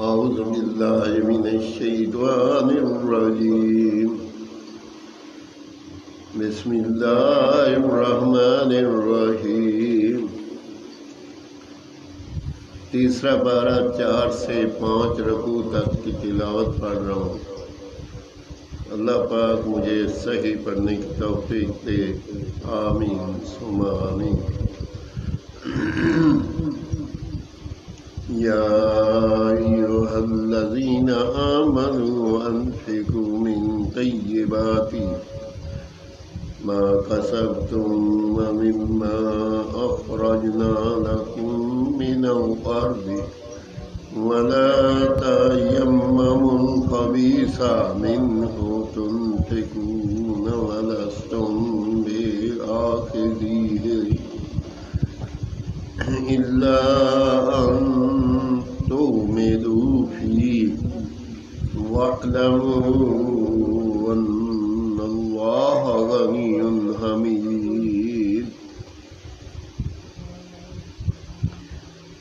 أعوذ بالله من الشيطان الرجيم بسم الله الرحمن الرحیم. تیسرا پارہ 4 سے 5 رکوع تک کی تلاوت پڑھ رہا ہوں. اللہ پاک مجھے صحیح پڑھنے کی توفیق دے. آمین ثم آمین. یا ایھا الذین آمنوا انفقوا من طیبات ما کسبتم ومما اخرجنا لکم من الارض ولا تیمموا الخبیث منه تنفقون ولستم بآخذیہ إلا أن تغمضوا فيه واعلموا أن الله غني حميد.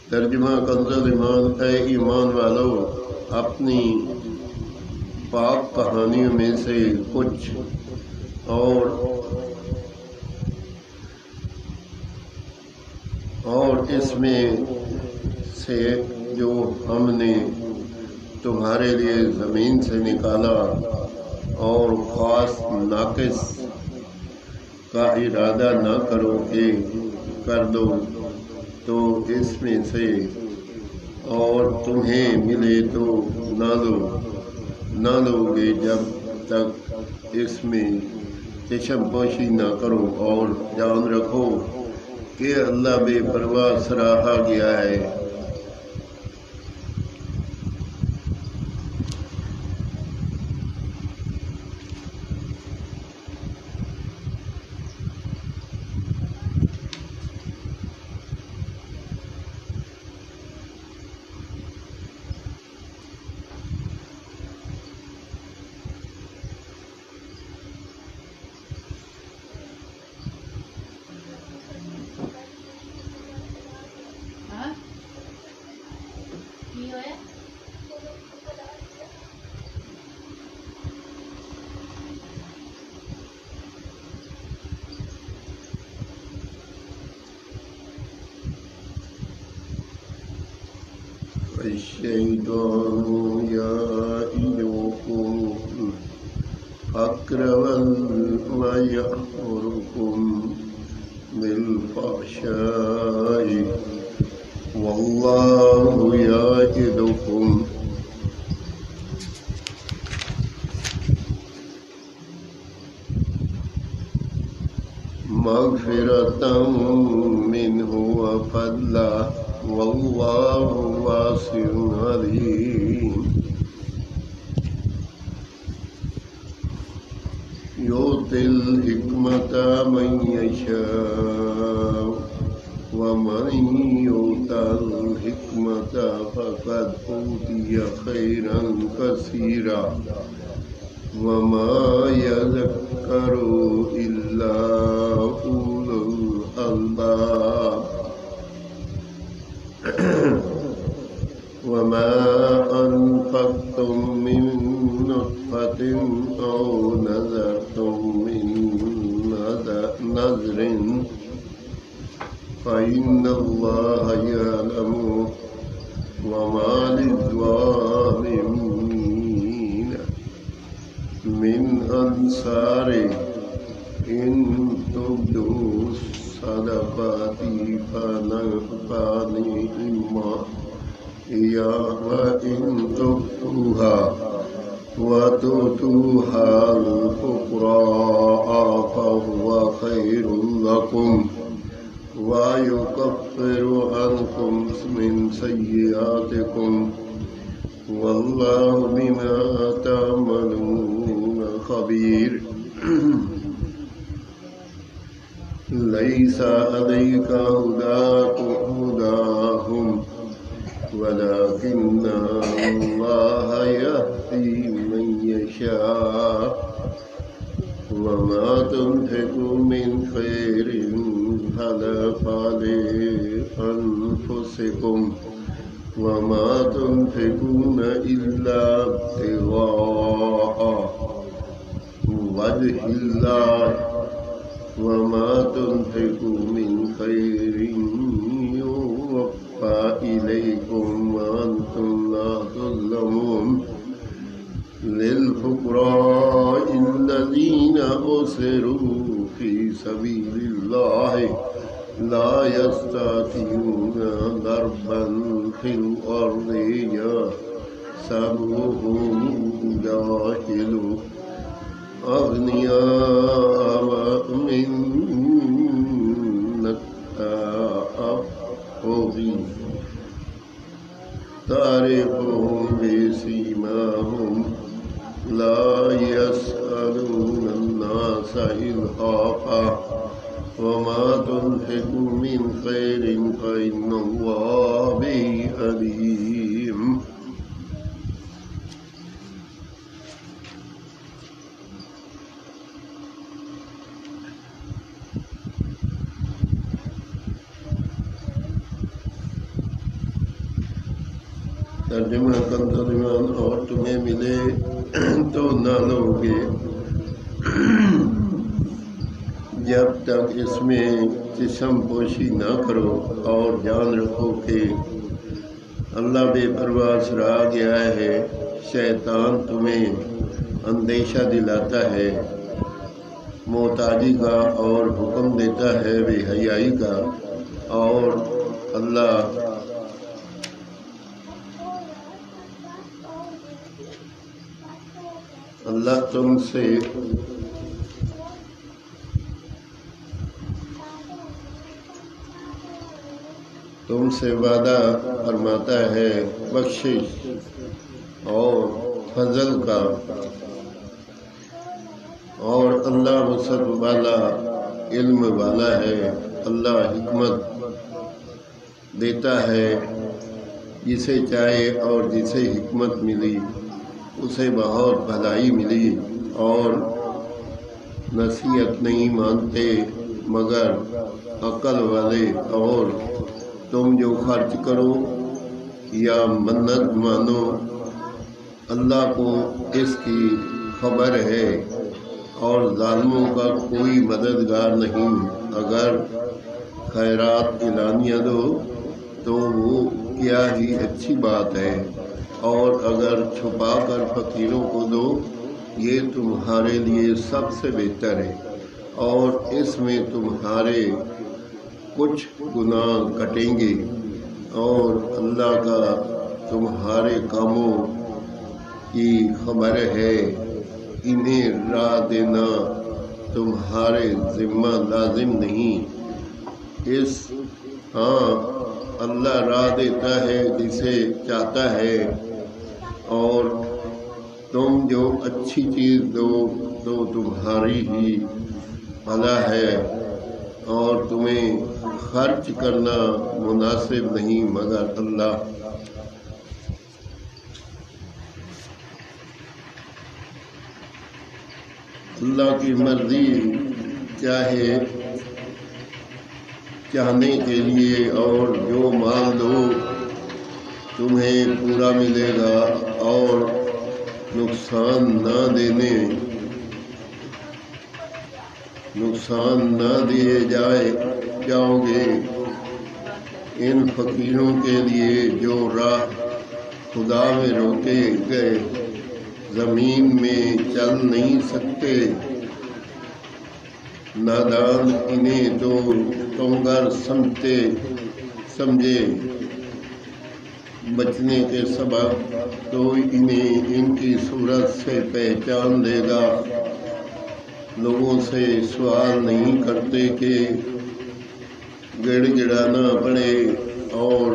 ترجمہ کنز ایمان. اے ایمان والو، اپنی پاک کہانیوں میں سے کچھ اور اس میں سے جو ہم نے تمہارے لیے زمین سے نکالا اور خاص ناقص کا ارادہ نہ کرو کہ کر دو تو اس میں سے، اور تمہیں ملے تو نہ لو گے جب تک اس میں چشم پوشی نہ کرو، اور جان رکھو کہ اللہ بے پرواہ سراہا گیا ہے. الشیطان یعدکم الفقر ویأمرکم بالفحشاء واللہ یعدکم مغفرۃ منہ وفضلا واللہ واسع علیم. یؤتی الحکمۃ من یشاء ومن یؤت الحکمۃ فقد اوتی خیرا کثیرا وما یذکر الا اولو الالباب. وما أنفقتم من نطفة أو نذرتم من نذر فإن الله يعلم وما للظالمين من أنصار إن تبدوا الصدقات فنعما هي وإن تخفوها وتؤتوها الفقراء فهو خير لكم ويكفر عنكم من سيئاتكم والله بما تعملون خبير. ليس عليك هداهم ولكن الله يهدي من يشاء وما تنفقوا من خير فلأنفسكم وما تنفقون إلا ابتغاء وجه الله وما تنفقوا من خير يوفى إليكم وأنتم لا تظلمون للفقراء الذين أسروا في سبيل الله لا يستطيعون ضربا في الأرض يحسبهم الجاهل أغنياء من التعفف تعرفهم بسيماهم لا يسألون الناس إلحافا وما تنفقوا من خير فإن الله به عليم. ترجمہ کنزلیمان اور تمہیں ملے تو نہ لو گے جب تک اس میں جسم پوشی نہ کرو اور جان رکھو کہ اللہ بے پرواہ سرا گیا ہے. شیطان تمہیں اندیشہ دلاتا ہے محتاجی کا اور حکم دیتا ہے بے حیائی کا اور اللہ تم سے وعدہ فرماتا ہے بخشش اور فضل کا اور اللہ وسعت والا علم والا ہے. اللہ حکمت دیتا ہے جسے چاہے اور جسے حکمت ملی اسے بہت بھلائی ملی اور نصیحت نہیں مانتے مگر عقل والے. اور تم جو خرچ کرو یا منت مانو اللہ کو اس کی خبر ہے اور ظالموں کا کوئی مددگار نہیں. اگر خیرات اعلانیہ دو تو وہ کیا ہی اچھی بات ہے اور اگر چھپا کر فقیروں کو دو یہ تمہارے لیے سب سے بہتر ہے اور اس میں تمہارے کچھ گناہ کٹیں گے اور اللہ کا تمہارے کاموں کی خبر ہے. انہیں راہ دینا تمہارے ذمہ لازم نہیں. اللہ راہ دیتا ہے جسے چاہتا ہے اور تم جو اچھی چیز دو تو تمہاری ہی بھلا ہے اور تمہیں خرچ کرنا مناسب نہیں مگر اللہ. اللہ کی مرضی چاہنے کے لیے اور جو مال دو تمہیں پورا ملے گا اور نقصان نہ دیے جاؤ گے. ان فقیروں کے لیے جو راہ خدا میں روکے گئے زمین میں چل نہیں سکتے نادان انہیں تو ٹونگر سمجھے بچنے کے سبب تو انہیں ان کی صورت سے پہچان لے گا. لوگوں سے سوال نہیں کرتے کہ گڑ گڑانا پڑے اور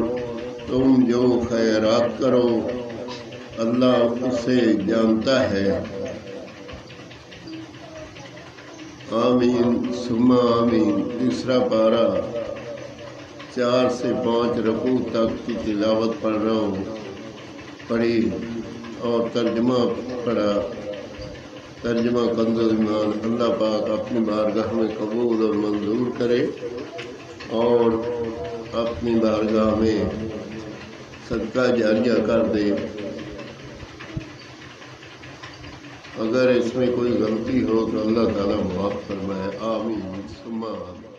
تم جو خیرات کرو اللہ اسے جانتا ہے. آمین ثم آمین. تیسرا پارہ 4 سے 5 رکوع تک کی تلاوت پڑھی اور ترجمہ پڑھا. ترجمہ کنز ایمان. اللہ پاک اپنی بارگاہ میں قبول اور منظور کرے اور اپنی بارگاہ میں صدقہ جاریہ کر دے. اگر اس میں کوئی غلطی ہو تو اللہ تعالیٰ معاف فرمائے. آمین ثم آمین.